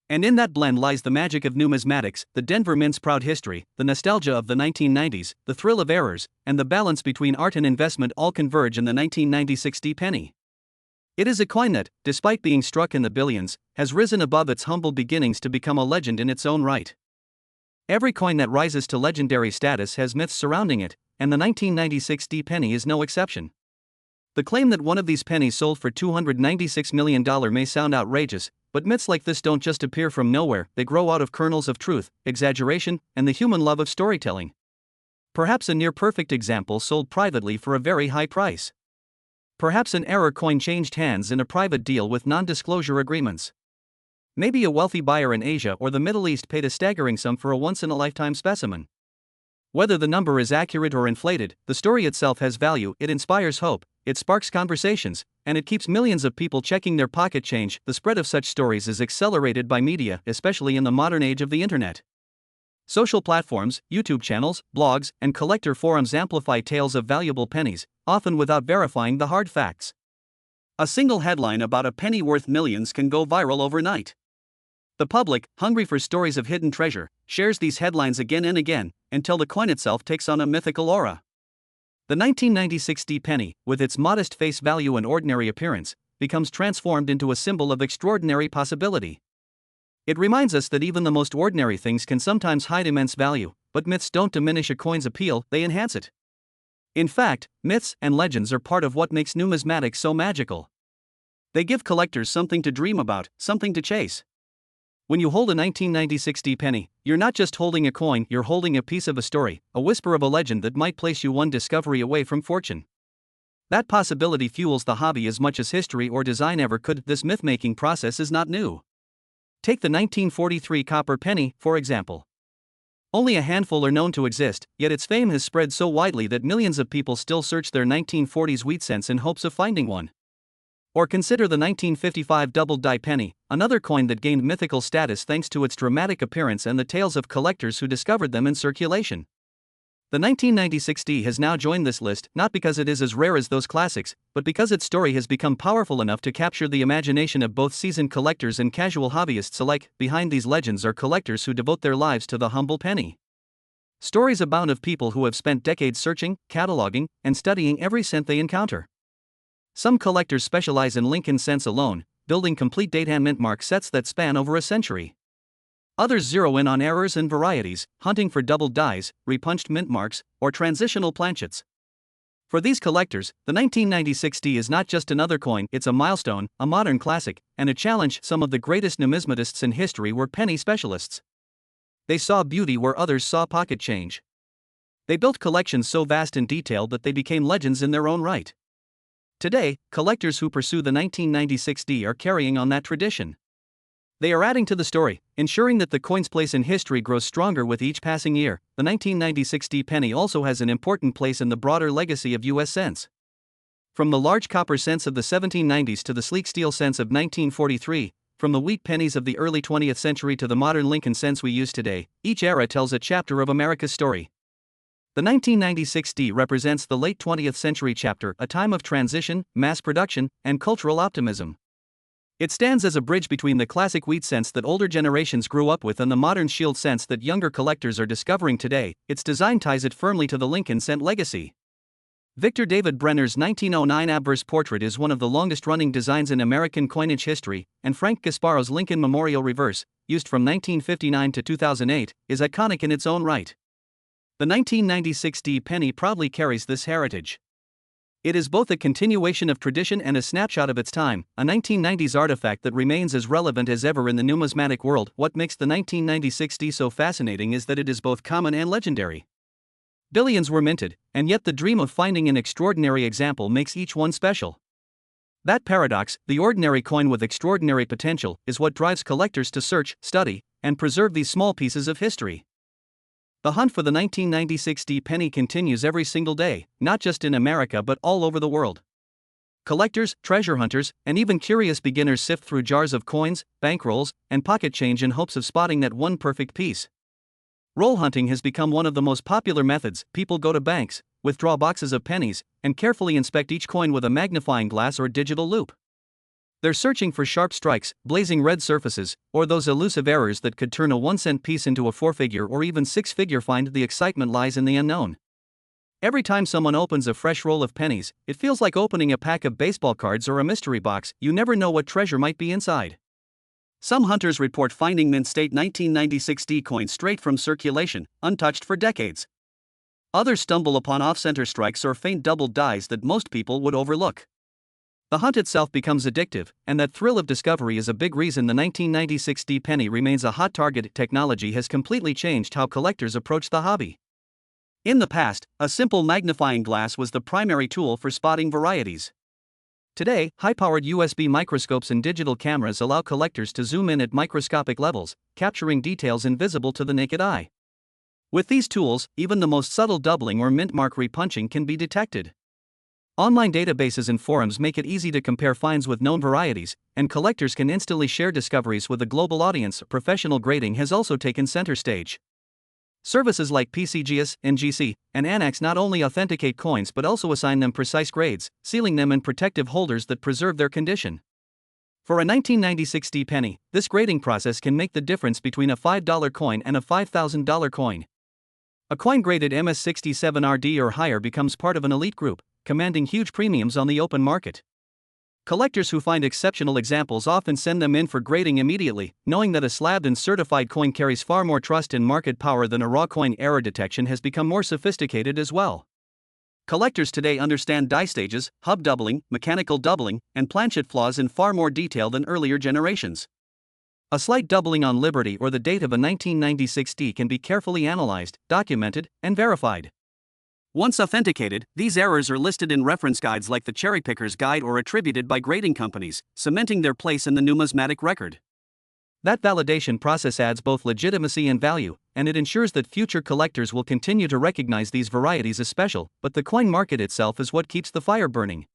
And in that blend lies the magic of numismatics, the Denver Mint's proud history, the nostalgia of the 1990s, the thrill of errors, and the balance between art and investment all converge in the 1996 D penny. It is a coin that, despite being struck in the billions, has risen above its humble beginnings to become a legend in its own right. Every coin that rises to legendary status has myths surrounding it, and the 1996 D penny is no exception. The claim that one of these pennies sold for $296 million may sound outrageous, but myths like this don't just appear from nowhere, they grow out of kernels of truth, exaggeration, and the human love of storytelling. Perhaps a near-perfect example sold privately for a very high price. Perhaps an error coin changed hands in a private deal with non-disclosure agreements. Maybe a wealthy buyer in Asia or the Middle East paid a staggering sum for a once-in-a-lifetime specimen. Whether the number is accurate or inflated, the story itself has value, it inspires hope, it sparks conversations, and it keeps millions of people checking their pocket change. The spread of such stories is accelerated by media, especially in the modern age of the internet. Social platforms, YouTube channels, blogs, and collector forums amplify tales of valuable pennies, often without verifying the hard facts. A single headline about a penny worth millions can go viral overnight. The public, hungry for stories of hidden treasure, shares these headlines again and again, until the coin itself takes on a mythical aura. The 1996 D penny, with its modest face value and ordinary appearance, becomes transformed into a symbol of extraordinary possibility. It reminds us that even the most ordinary things can sometimes hide immense value, but myths don't diminish a coin's appeal, they enhance it. In fact, myths and legends are part of what makes numismatics so magical. They give collectors something to dream about, something to chase. When you hold a 1996 D penny, you're not just holding a coin, you're holding a piece of a story, a whisper of a legend that might place you one discovery away from fortune. That possibility fuels the hobby as much as history or design ever could. This myth-making process is not new. Take the 1943 copper penny, for example. Only a handful are known to exist, yet its fame has spread so widely that millions of people still search their 1940s wheat cents in hopes of finding one. Or consider the 1955 double-die penny, another coin that gained mythical status thanks to its dramatic appearance and the tales of collectors who discovered them in circulation. The 1996 D has now joined this list not because it is as rare as those classics, but because its story has become powerful enough to capture the imagination of both seasoned collectors and casual hobbyists alike. Behind these legends are collectors who devote their lives to the humble penny. Stories abound of people who have spent decades searching, cataloging, and studying every cent they encounter. Some collectors specialize in Lincoln cents alone, building complete date-hand mint mark sets that span over a century. Others zero in on errors and varieties, hunting for doubled dies, repunched mint marks, or transitional planchets. For these collectors, the 1996 D is not just another coin, it's a milestone, a modern classic, and a challenge. Some of the greatest numismatists in history were penny specialists. They saw beauty where others saw pocket change. They built collections so vast and detailed that they became legends in their own right. Today, collectors who pursue the 1996 D are carrying on that tradition. They are adding to the story, ensuring that the coin's place in history grows stronger with each passing year. The 1996 D penny also has an important place in the broader legacy of U.S. cents. From the large copper cents of the 1790s to the sleek steel cents of 1943, from the wheat pennies of the early 20th century to the modern Lincoln cents we use today, each era tells a chapter of America's story. The 1996 D represents the late 20th century chapter, a time of transition, mass production, and cultural optimism. It stands as a bridge between the classic wheat cents that older generations grew up with and the modern shield cents that younger collectors are discovering today. Its design ties it firmly to the Lincoln cent legacy. Victor David Brenner's 1909 obverse portrait is one of the longest-running designs in American coinage history, and Frank Gasparo's Lincoln Memorial reverse, used from 1959 to 2008, is iconic in its own right. The 1996 D penny proudly carries this heritage. It is both a continuation of tradition and a snapshot of its time, a 1990s artifact that remains as relevant as ever in the numismatic world. What makes the 1996 D so fascinating is that it is both common and legendary. Billions were minted, and yet the dream of finding an extraordinary example makes each one special. That paradox, the ordinary coin with extraordinary potential, is what drives collectors to search, study, and preserve these small pieces of history. The hunt for the 1996 D penny continues every single day, not just in America but all over the world. Collectors, treasure hunters, and even curious beginners sift through jars of coins, bankrolls, and pocket change in hopes of spotting that one perfect piece. Roll hunting has become one of the most popular methods. People go to banks, withdraw boxes of pennies, and carefully inspect each coin with a magnifying glass or digital loupe. They're searching for sharp strikes, blazing red surfaces, or those elusive errors that could turn a 1-cent piece into a 4-figure or even 6-figure find. The excitement lies in the unknown. Every time someone opens a fresh roll of pennies, it feels like opening a pack of baseball cards or a mystery box. You never know what treasure might be inside. Some hunters report finding mint state 1996 D coins straight from circulation, untouched for decades. Others stumble upon off-center strikes or faint doubled dies that most people would overlook. The hunt itself becomes addictive, and that thrill of discovery is a big reason the 1996 D penny remains a hot target. Technology has completely changed how collectors approach the hobby. In the past, a simple magnifying glass was the primary tool for spotting varieties. Today, high-powered USB microscopes and digital cameras allow collectors to zoom in at microscopic levels, capturing details invisible to the naked eye. With these tools, even the most subtle doubling or mint mark repunching can be detected. Online databases and forums make it easy to compare finds with known varieties, and collectors can instantly share discoveries with a global audience. Professional grading has also taken center stage. Services like PCGS, NGC, and Annex not only authenticate coins but also assign them precise grades, sealing them in protective holders that preserve their condition. For a 1996 D penny, this grading process can make the difference between a $5 coin and a $5,000 coin. A coin graded MS67RD or higher becomes part of an elite group, commanding huge premiums on the open market. Collectors who find exceptional examples often send them in for grading immediately, knowing that a slabbed and certified coin carries far more trust and market power than a raw coin. Error detection has become more sophisticated as well. Collectors today understand die stages, hub doubling, mechanical doubling, and planchet flaws in far more detail than earlier generations. A slight doubling on Liberty or the date of a 1996 D can be carefully analyzed, documented, and verified. Once authenticated, these errors are listed in reference guides like the Cherry Picker's Guide or attributed by grading companies, cementing their place in the numismatic record. That validation process adds both legitimacy and value, and it ensures that future collectors will continue to recognize these varieties as special. But the coin market itself is what keeps the fire burning.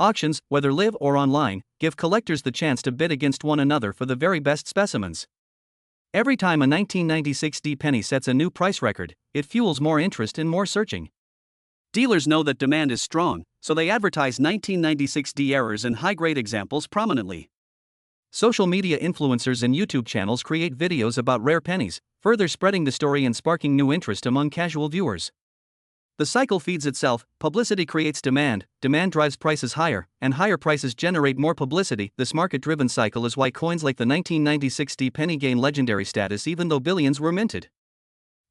Auctions, whether live or online, give collectors the chance to bid against one another for the very best specimens. Every time a 1996 D penny sets a new price record, it fuels more interest and more searching. Dealers know that demand is strong, so they advertise 1996 D errors and high-grade examples prominently. Social media influencers and YouTube channels create videos about rare pennies, further spreading the story and sparking new interest among casual viewers. The cycle feeds itself. Publicity creates demand, demand drives prices higher, and higher prices generate more publicity. This market-driven cycle is why coins like the 1996 D penny gain legendary status even though billions were minted.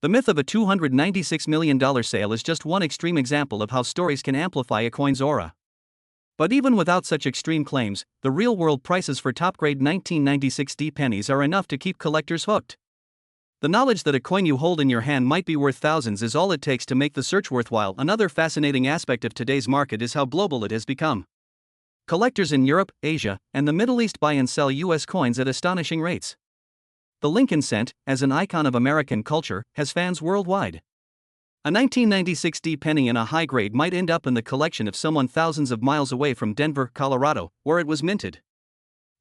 The myth of a $296 million sale is just one extreme example of how stories can amplify a coin's aura. But even without such extreme claims, the real-world prices for top-grade 1996 D pennies are enough to keep collectors hooked. The knowledge that a coin you hold in your hand might be worth thousands is all it takes to make the search worthwhile. Another fascinating aspect of today's market is how global it has become. Collectors in Europe, Asia, and the Middle East buy and sell US coins at astonishing rates. The Lincoln cent, as an icon of American culture, has fans worldwide. A 1996 D penny in a high grade might end up in the collection of someone thousands of miles away from Denver, Colorado, where it was minted.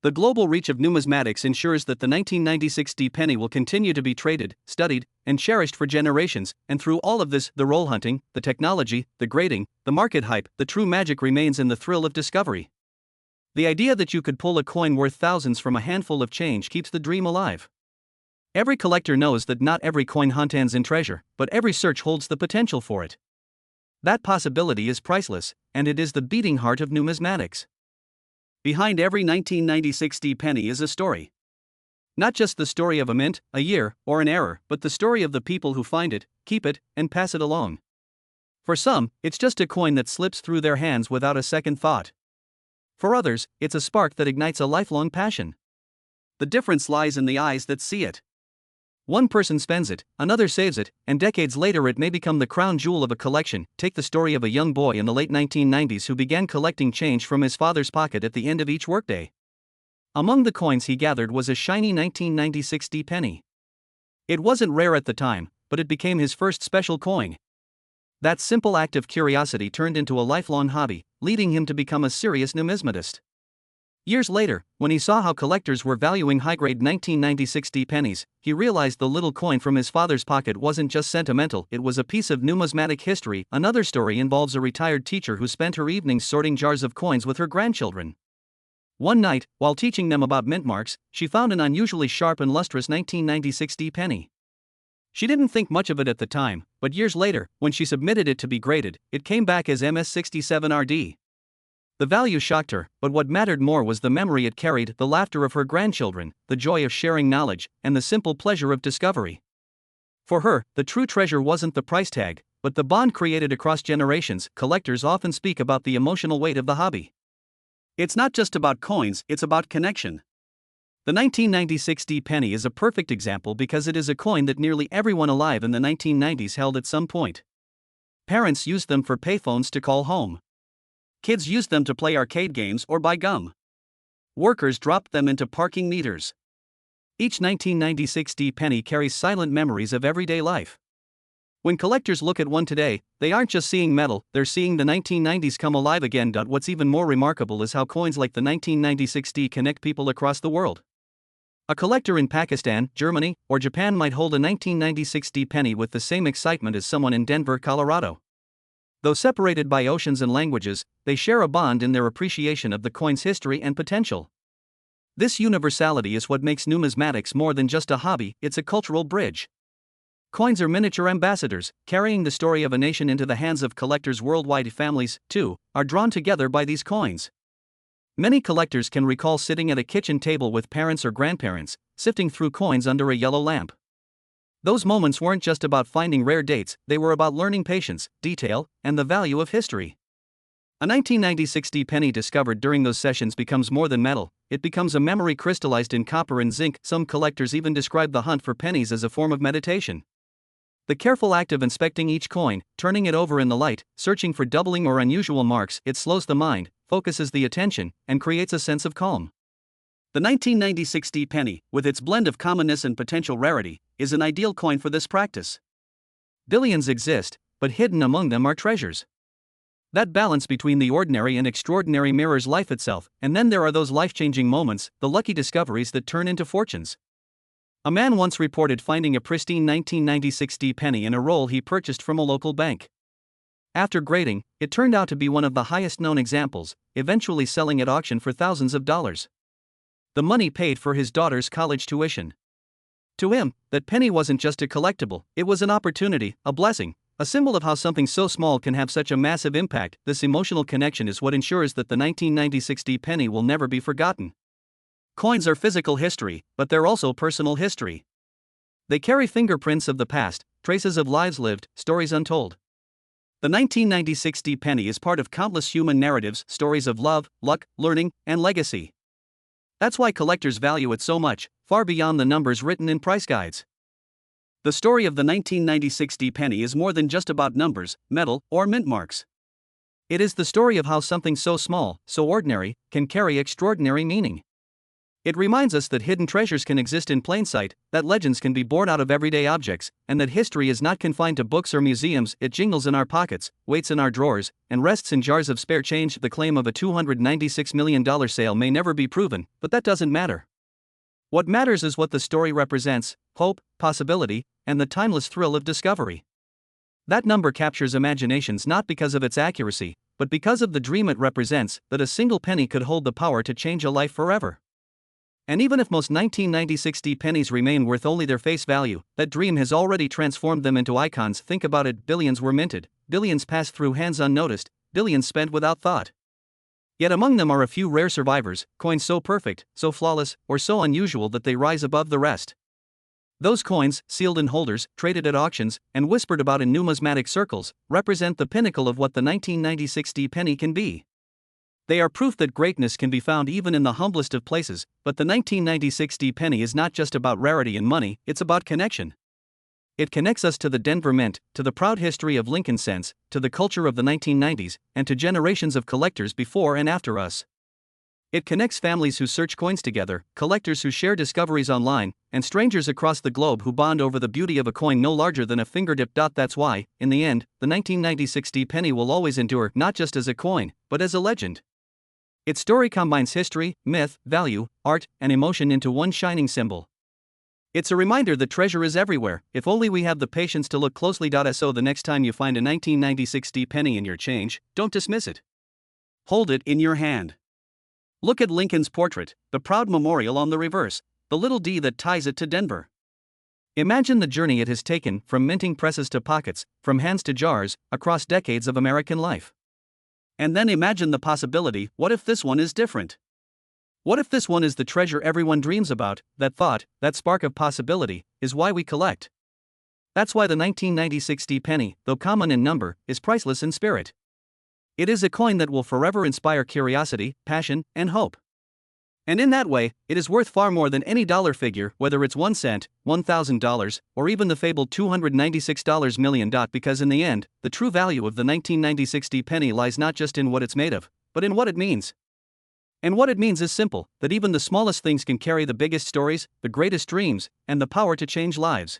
The global reach of numismatics ensures that the 1996 D penny will continue to be traded, studied, and cherished for generations, and through all of this, the roll hunting, the technology, the grading, the market hype, the true magic remains in the thrill of discovery. The idea that you could pull a coin worth thousands from a handful of change keeps the dream alive. Every collector knows that not every coin hunt ends in treasure, but every search holds the potential for it. That possibility is priceless, and it is the beating heart of numismatics. Behind every 1996 D penny is a story. Not just the story of a mint, a year, or an error, but the story of the people who find it, keep it, and pass it along. For some, it's just a coin that slips through their hands without a second thought. For others, it's a spark that ignites a lifelong passion. The difference lies in the eyes that see it. One person spends it, another saves it, and decades later it may become the crown jewel of a collection. Take the story of a young boy in the late 1990s who began collecting change from his father's pocket at the end of each workday. Among the coins he gathered was a shiny 1996 D penny. It wasn't rare at the time, but it became his first special coin. That simple act of curiosity turned into a lifelong hobby, leading him to become a serious numismatist. Years later, when he saw how collectors were valuing high-grade 1996 D pennies, he realized the little coin from his father's pocket wasn't just sentimental, it was a piece of numismatic history. Another story involves a retired teacher who spent her evenings sorting jars of coins with her grandchildren. One night, while teaching them about mint marks, she found an unusually sharp and lustrous 1996 D penny. She didn't think much of it at the time, but years later, when she submitted it to be graded, it came back as MS67RD. The value shocked her, but what mattered more was the memory it carried, the laughter of her grandchildren, the joy of sharing knowledge, and the simple pleasure of discovery. For her, the true treasure wasn't the price tag, but the bond created across generations. Collectors often speak about the emotional weight of the hobby. It's not just about coins, it's about connection. The 1996 D penny is a perfect example because it is a coin that nearly everyone alive in the 1990s held at some point. Parents used them for payphones to call home. Kids used them to play arcade games or buy gum. Workers dropped them into parking meters. Each 1996 D penny carries silent memories of everyday life. When collectors look at one today, they aren't just seeing metal, they're seeing the 1990s come alive again. What's even more remarkable is how coins like the 1996 D connect people across the world. A collector in Pakistan, Germany, or Japan might hold a 1996 D penny with the same excitement as someone in Denver, Colorado. Though separated by oceans and languages, they share a bond in their appreciation of the coin's history and potential. This universality is what makes numismatics more than just a hobby, it's a cultural bridge. Coins are miniature ambassadors, carrying the story of a nation into the hands of collectors worldwide. Families, too, are drawn together by these coins. Many collectors can recall sitting at a kitchen table with parents or grandparents, sifting through coins under a yellow lamp. Those moments weren't just about finding rare dates, they were about learning patience, detail, and the value of history. A 1996 D penny discovered during those sessions becomes more than metal, it becomes a memory crystallized in copper and zinc. Some collectors even describe the hunt for pennies as a form of meditation. The careful act of inspecting each coin, turning it over in the light, searching for doubling or unusual marks, it slows the mind, focuses the attention, and creates a sense of calm. The 1996 D penny, with its blend of commonness and potential rarity, is an ideal coin for this practice. Billions exist, but hidden among them are treasures. That balance between the ordinary and extraordinary mirrors life itself, and then there are those life-changing moments, the lucky discoveries that turn into fortunes. A man once reported finding a pristine 1996 D penny in a roll he purchased from a local bank. After grading, it turned out to be one of the highest-known examples, eventually selling at auction for thousands of dollars. The money paid for his daughter's college tuition. To him, that penny wasn't just a collectible, it was an opportunity, a blessing, a symbol of how something so small can have such a massive impact. This emotional connection is what ensures that the 1996 D penny will never be forgotten. Coins are physical history, but they're also personal history. They carry fingerprints of the past, traces of lives lived, stories untold. The 1996 D penny is part of countless human narratives, stories of love, luck, learning, and legacy. That's why collectors value it so much, far beyond the numbers written in price guides. The story of the 1996 D penny is more than just about numbers, metal, or mint marks. It is the story of how something so small, so ordinary, can carry extraordinary meaning. It reminds us that hidden treasures can exist in plain sight, that legends can be born out of everyday objects, and that history is not confined to books or museums. It jingles in our pockets, waits in our drawers, and rests in jars of spare change. The claim of a $296 million sale may never be proven, but that doesn't matter. What matters is what the story represents: hope, possibility, and the timeless thrill of discovery. That number captures imaginations not because of its accuracy, but because of the dream it represents, that a single penny could hold the power to change a life forever. And even if most 1996 D pennies remain worth only their face value, that dream has already transformed them into icons. Think about it: billions were minted, billions passed through hands unnoticed, billions spent without thought. Yet among them are a few rare survivors, coins so perfect, so flawless, or so unusual that they rise above the rest. Those coins, sealed in holders, traded at auctions, and whispered about in numismatic circles, represent the pinnacle of what the 1996 D penny can be. They are proof that greatness can be found even in the humblest of places. But the 1996 D penny is not just about rarity and money, it's about connection. It connects us to the Denver Mint, to the proud history of Lincoln cents, to the culture of the 1990s, and to generations of collectors before and after us. It connects families who search coins together, collectors who share discoveries online, and strangers across the globe who bond over the beauty of a coin no larger than a fingertip. That's why, in the end, the 1996 D penny will always endure, not just as a coin, but as a legend. Its story combines history, myth, value, art, and emotion into one shining symbol. It's a reminder that treasure is everywhere, if only we have the patience to look closely. So the next time you find a 1996 D penny in your change, don't dismiss it. Hold it in your hand. Look at Lincoln's portrait, the proud memorial on the reverse, the little D that ties it to Denver. Imagine the journey it has taken from minting presses to pockets, from hands to jars, across decades of American life. And then imagine the possibility: what if this one is different? What if this one is the treasure everyone dreams about? That thought, that spark of possibility, is why we collect. That's why the 1996 penny, though common in number, is priceless in spirit. It is a coin that will forever inspire curiosity, passion, and hope. And in that way, it is worth far more than any dollar figure, whether it's 1 cent, $1,000, or even the fabled $296 million. Because in the end, the true value of the 1996 penny lies not just in what it's made of, but in what it means. And what it means is simple: that even the smallest things can carry the biggest stories, the greatest dreams, and the power to change lives.